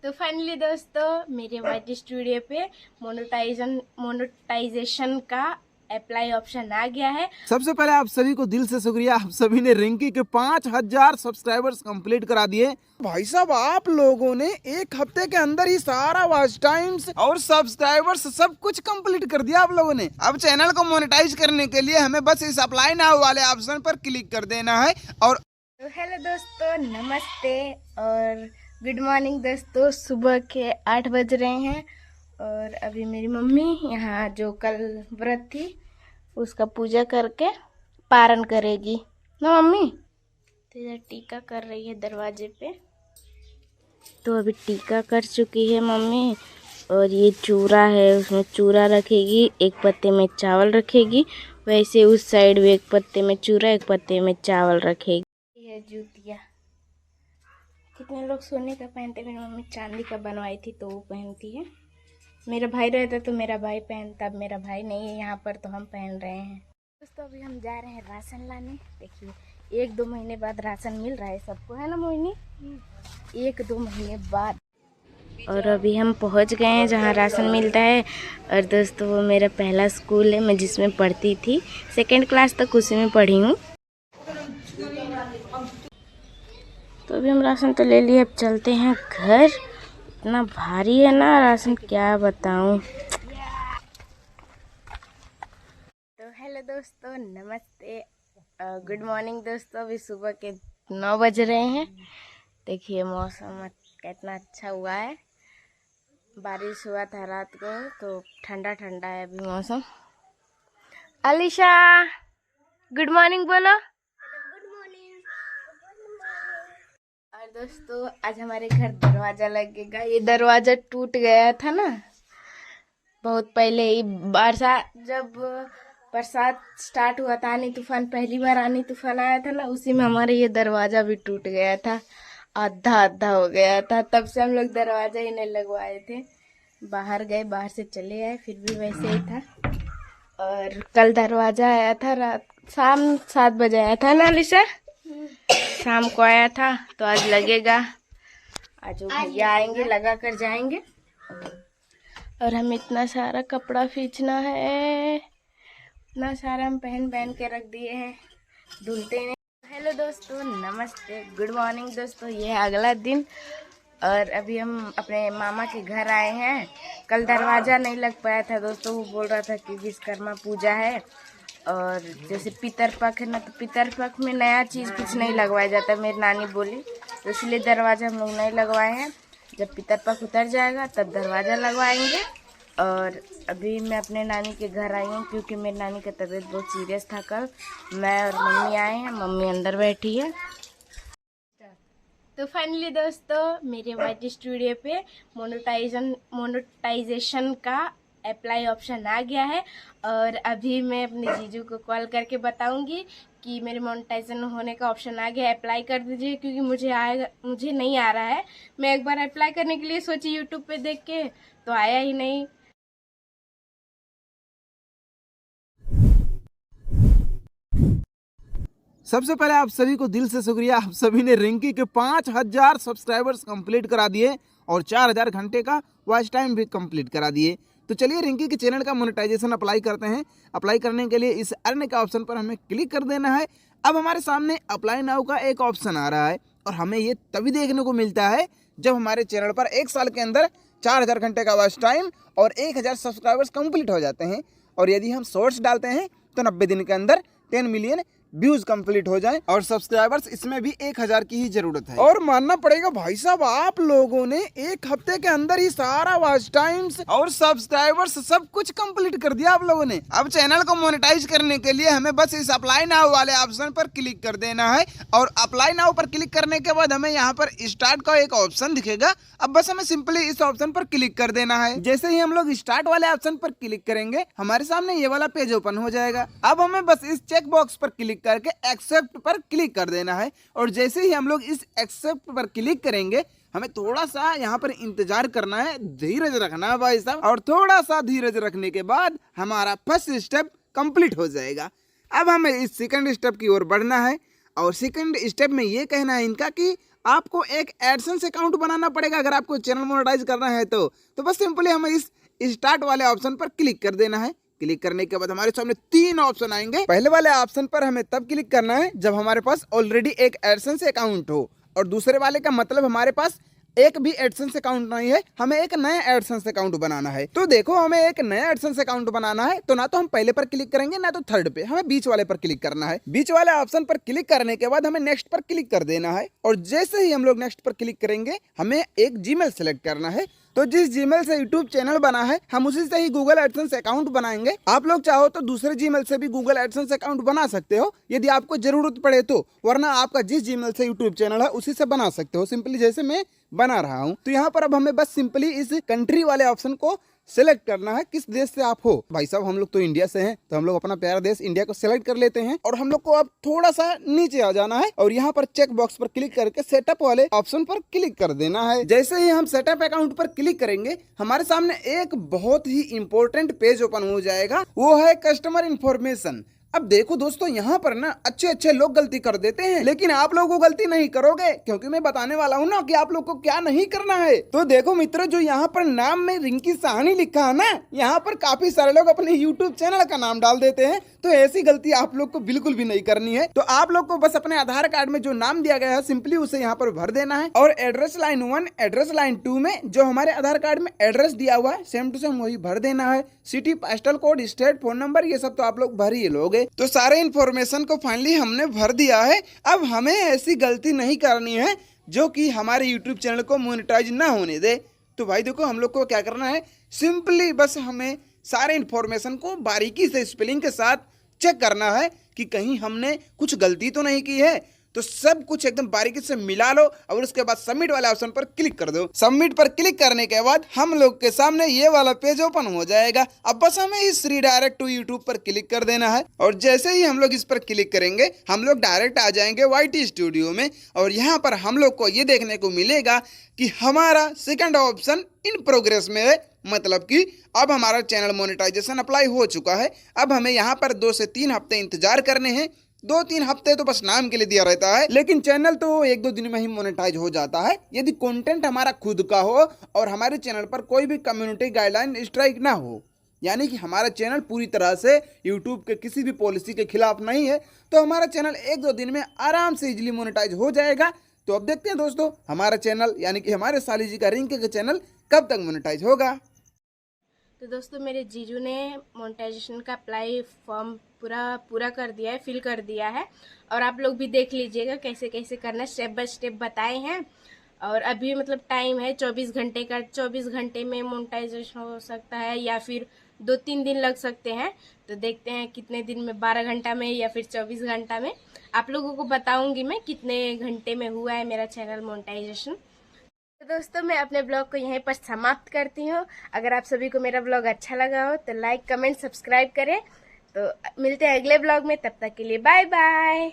तो फाइनली दोस्तों मेरे वाइट स्टूडियो पे मोनेटाइजेशन का अप्लाई ऑप्शन आ गया है। सबसे पहले आप सभी को दिल से शुक्रिया, आप सभी ने रिंकी के 5000 सब्सक्राइबर्स कंप्लीट करा दिए। भाई साहब, आप लोगों ने एक हफ्ते के अंदर ही सारा वॉच टाइम्स और सब्सक्राइबर्स सब कुछ कंप्लीट कर दिया आप लोगों ने। अब चैनल को मोनेटाइज करने के लिए हमें बस इस अप्लाई नाउ वाले ऑप्शन पर क्लिक कर देना है। और तो हेलो दोस्तों, नमस्ते और गुड मॉर्निंग दोस्तों। सुबह के 8 बज रहे हैं और अभी मेरी मम्मी यहाँ जो कल व्रत थी उसका पूजा करके पारण करेगी ना मम्मी। तो इधर टीका कर रही है दरवाजे पे। तो अभी टीका कर चुकी है मम्मी। और ये चूरा है, उसमें चूरा रखेगी, एक पत्ते में चावल रखेगी। वैसे उस साइड भी एक पत्ते में चूरा, एक पत्ते में चावल रखेगी। ये जूतिया कितने लोग सोने का पहनते, मेरी मम्मी चांदी का बनवाई थी तो वो पहनती है। मेरा भाई रहता तो मेरा भाई पहनता, अब मेरा भाई नहीं है यहाँ पर तो हम पहन रहे हैं। दोस्तों अभी हम जा रहे हैं राशन लाने। देखिए 1-2 महीने बाद राशन मिल रहा है सबको, है ना मोहिनी? 1-2 महीने बाद। और अभी हम पहुँच गए हैं जहाँ राशन मिलता है। और दोस्तों वो मेरा पहला स्कूल है, मैं जिसमें पढ़ती थी, 2nd क्लास तक उसी में पढ़ी हूँ। तो अभी हम राशन तो ले लिए, अब चलते हैं घर। इतना भारी है ना राशन, क्या बताऊं। तो हेलो दोस्तों, नमस्ते, गुड मॉर्निंग दोस्तों। अभी सुबह के 9 बज रहे हैं। देखिए मौसम कितना अच्छा हुआ है, बारिश हुआ था रात को तो ठंडा ठंडा है अभी मौसम। अलीशा गुड मॉर्निंग बोलो। और दोस्तों आज हमारे घर दरवाजा लगेगा। ये दरवाजा टूट गया था ना बहुत पहले ही, जब बरसात स्टार्ट हुआ था, आनी तूफान, पहली बार आनी तूफान आया था ना, उसी में हमारे ये दरवाजा भी टूट गया था, आधा आधा हो गया था। तब से हम लोग दरवाजा ही नहीं लगवाए थे। बाहर गए, बाहर से चले आए, फिर भी वैसे ही था। और कल दरवाजा आया था रात शाम 7 बजे आया था ना अलीशा? शाम को आया था तो आज लगेगा। आज वो भैया आएंगे, लगा कर जाएंगे। और हमें इतना सारा कपड़ा खींचना है, इतना सारा हम पहन पहन के रख दिए हैं, धुलते नहीं। हेलो दोस्तों, नमस्ते, गुड मॉर्निंग दोस्तों। ये है अगला दिन और अभी हम अपने मामा के घर आए हैं। कल दरवाज़ा नहीं लग पाया था दोस्तों, वो बोल रहा था कि विश्वकर्मा पूजा है और जैसे पितरपक्ष है ना, तो पितरपक्ष में नया चीज़ कुछ नहीं लगवाया जाता, मेरी नानी बोली, तो इसलिए दरवाज़ा हम लोग नहीं लगवाए हैं। जब पितरपक्ष उतर जाएगा तब दरवाज़ा लगवाएंगे। और अभी मैं अपने नानी के घर आई हूँ क्योंकि मेरी नानी का तबीयत बहुत सीरियस था। कल मैं और मम्मी आए हैं, मम्मी अंदर बैठी है। तो फाइनली दोस्तों मेरे वाइट स्टूडियो पे मोनेटाइजेशन का अप्लाई ऑप्शन आ गया है। और अभी मैं अपने जीजू को कॉल करके बताऊंगी कि मेरे मोनेटाइजेशन होने का ऑप्शन आ गया है, अप्लाई कर दीजिए, क्योंकि मुझे नहीं आ रहा है। मैं एक बार अप्लाई करने के लिए सोची यूट्यूब पे देख के, तो आया ही नहीं। सबसे पहले आप सभी को दिल से शुक्रिया, आप सभी ने रिंकी के 5000 सब्सक्राइबर्स कंप्लीट करा दिए और 4000 घंटे का वॉच टाइम भी कंप्लीट करा दिए। तो चलिए रिंकी के चैनल का मोनेटाइजेशन अप्लाई करते हैं। अप्लाई करने के लिए इस अर्न का ऑप्शन पर हमें क्लिक कर देना है। अब हमारे सामने अप्लाई नाउ का एक ऑप्शन आ रहा है और हमें ये तभी देखने को मिलता है जब हमारे चैनल पर 1 साल के अंदर 4000 घंटे का वॉच टाइम और 1000 सब्सक्राइबर्स कंप्लीट हो जाते हैं। और यदि हम शॉर्ट्स डालते हैं तो 90 दिन के अंदर 10 मिलियन व्यूज कंप्लीट हो जाएं और सब्सक्राइबर्स इसमें भी 1000 की ही जरूरत है। और मानना पड़ेगा भाई साहब, आप लोगों ने एक हफ्ते के अंदर ही सारा वॉच टाइम्स और सब्सक्राइबर्स सब कुछ कंप्लीट कर दिया आप लोगों ने। अब चैनल को मोनेटाइज करने के लिए हमें बस इस अप्लाई नाउ वाले ऑप्शन पर क्लिक कर देना है। और अप्लाई नाउ पर क्लिक करने के बाद हमें यहाँ पर स्टार्ट का एक ऑप्शन दिखेगा। अब बस हमें सिंपली इस ऑप्शन पर क्लिक कर देना है। जैसे ही हम लोग स्टार्ट वाले ऑप्शन पर क्लिक करेंगे हमारे सामने ये वाला पेज ओपन हो जाएगा। अब हमें बस इस चेक बॉक्स पर क्लिक करके एक्सेप्ट पर क्लिक कर देना है। और जैसे ही हम लोग इस एक्सेप्ट पर क्लिक करेंगे हमें थोड़ा सा यहाँ पर इंतजार करना है, धीरज रखना है भाई साहब। और थोड़ा सा धीरज रखने के बाद हमारा फर्स्ट स्टेप कंप्लीट हो जाएगा। अब हमें इस सेकंड स्टेप की ओर बढ़ना है और सेकंड स्टेप में ये कहना है इनका कि आपको एक एडसेंस अकाउंट बनाना पड़ेगा अगर आपको चैनल मोनेटाइज करना है तो बस सिंपली हमें इस स्टार्ट वाले ऑप्शन पर क्लिक कर देना है। क्लिक करने के बाद हमारे सामने 3 ऑप्शन आएंगे। पहले वाले ऑप्शन पर हमें तब क्लिक करना है जब हमारे पास ऑलरेडी एक एडसेंस अकाउंट हो, और दूसरे वाले का मतलब हमारे पास एक भी एडसेंस अकाउंट नहीं है, हमें एक नया एडसेंस अकाउंट बनाना है। तो देखो, हमें एक नया एडसेंस अकाउंट बनाना है तो ना तो हम पहले पर क्लिक करेंगे ना तो थर्ड पे, हमें बीच वाले पर क्लिक करना है। बीच वाले ऑप्शन पर क्लिक करने के बाद हमें नेक्स्ट पर क्लिक कर देना है, और जैसे ही हम लोग नेक्स्ट पर क्लिक करेंगे हमें एक जीमेल सेलेक्ट करना है। तो जिस जीमेल से यूट्यूब चैनल बना है हम उसी से ही गूगल एडसेंस अकाउंट बनाएंगे। आप लोग चाहो तो दूसरे जीमेल से भी गूगल एडसेंस अकाउंट बना सकते हो यदि आपको जरूरत पड़े तो, वरना आपका जिस जीमेल से यूट्यूब चैनल है उसी से बना सकते हो, सिंपली जैसे मैं बना रहा हूँ। तो यहाँ पर अब हमें बस सिंपली इस कंट्री वाले ऑप्शन को सेलेक्ट करना है, किस देश से आप हो। भाई साहब हम लोग तो इंडिया से हैं, तो हम लोग अपना प्यारा देश इंडिया को सेलेक्ट कर लेते हैं, और हम लोग को अब थोड़ा सा नीचे आ जाना है और यहाँ पर चेक बॉक्स पर क्लिक करके सेटअप वाले ऑप्शन पर क्लिक कर देना है। जैसे ही हम सेटअप अकाउंट पर क्लिक करेंगे हमारे सामने एक बहुत ही इंपॉर्टेंट पेज ओपन हो जाएगा, वो है कस्टमर इंफॉर्मेशन। अब देखो दोस्तों, यहाँ पर ना अच्छे अच्छे लोग गलती कर देते हैं, लेकिन आप लोग वो गलती नहीं करोगे क्योंकि मैं बताने वाला हूँ ना कि आप लोग को क्या नहीं करना है। तो देखो मित्रों, जो यहाँ पर नाम में रिंकी साहनी लिखा है ना, यहाँ पर काफी सारे लोग अपने यूट्यूब चैनल का नाम डाल देते हैं। तो ऐसी गलती आप लोग को बिल्कुल भी नहीं करनी है। तो आप लोग को बस अपने आधार कार्ड में जो नाम दिया गया है सिंपली उसे यहाँ पर भर देना है, और एड्रेस लाइन 1 एड्रेस लाइन 2 में जो हमारे आधार कार्ड में एड्रेस दिया हुआ है सेम टू सेम वही भर देना है। City, postal code, state, phone number, ये सब तो आप लोग भर ही लोगे। तो सारे इन्फॉर्मेशन को फाइनली हमने भर दिया है। अब हमें ऐसी गलती नहीं करनी है जो कि हमारे यूट्यूब चैनल को मोनेटाइज ना होने दे। तो भाई देखो, हम लोग को क्या करना है, सिंपली बस हमें सारे इन्फॉर्मेशन को बारीकी से स्पेलिंग के साथ चेक करना है कि कहीं हमने कुछ गलती तो नहीं की है। तो सब कुछ एकदम बारीकी से मिला लो और उसके बाद सबमिट वाले ऑप्शन पर क्लिक कर दो। सबमिट पर क्लिक करने के बाद हम लोग के सामने ये वाला पेज ओपन हो जाएगा। अब बस हमें इस रीडायरेक्ट टू यूट्यूब पर क्लिक कर देना है, और जैसे ही हम लोग इस पर क्लिक करेंगे हम लोग डायरेक्ट आ जाएंगे YT स्टूडियो में, और यहाँ पर हम लोग को ये देखने को मिलेगा कि हमारा सेकंड ऑप्शन इन प्रोग्रेस में है, मतलब कि अब हमारा चैनल मोनेटाइजेशन अप्लाई हो चुका है। अब हमें यहाँ पर 2 से 3 हफ्ते इंतजार करने हैं। 2-3 हफ्ते तो बस नाम के लिए दिया रहता है, लेकिन चैनल तो 1-2 दिन में ही मोनेटाइज हो जाता है यदि कंटेंट हमारा खुद का हो और हमारे चैनल पर कोई भी कम्युनिटी गाइडलाइन स्ट्राइक ना हो, यानी कि हमारा चैनल पूरी तरह से यूट्यूब के किसी भी पॉलिसी के खिलाफ नहीं है, तो हमारा चैनल 1-2 दिन में आराम से इजिली मोनेटाइज हो जाएगा। तो अब देखते हैं दोस्तों, हमारा चैनल यानी कि हमारे साली जी का रिंकी का चैनल कब तक मोनेटाइज होगा। तो दोस्तों, मेरे जीजू ने मोनेटाइजेशन का अप्लाई फॉर्म पूरा कर दिया है, फिल कर दिया है, और आप लोग भी देख लीजिएगा कैसे कैसे करना, स्टेप बाय स्टेप बताए हैं। और अभी मतलब टाइम है 24 घंटे का, 24 घंटे में मोनेटाइजेशन हो सकता है या फिर 2-3 दिन लग सकते हैं। तो देखते हैं कितने दिन में, 12 घंटा में या फिर 24 घंटा में। आप लोगों को बताऊंगी मैं कितने घंटे में हुआ है मेरा चैनल मोनेटाइजेशन। तो दोस्तों, मैं अपने ब्लॉग को यहीं पर समाप्त करती हूँ। अगर आप सभी को मेरा ब्लॉग अच्छा लगा हो तो लाइक, कमेंट, सब्सक्राइब करें। तो मिलते हैं अगले ब्लॉग में, तब तक के लिए बाय बाय।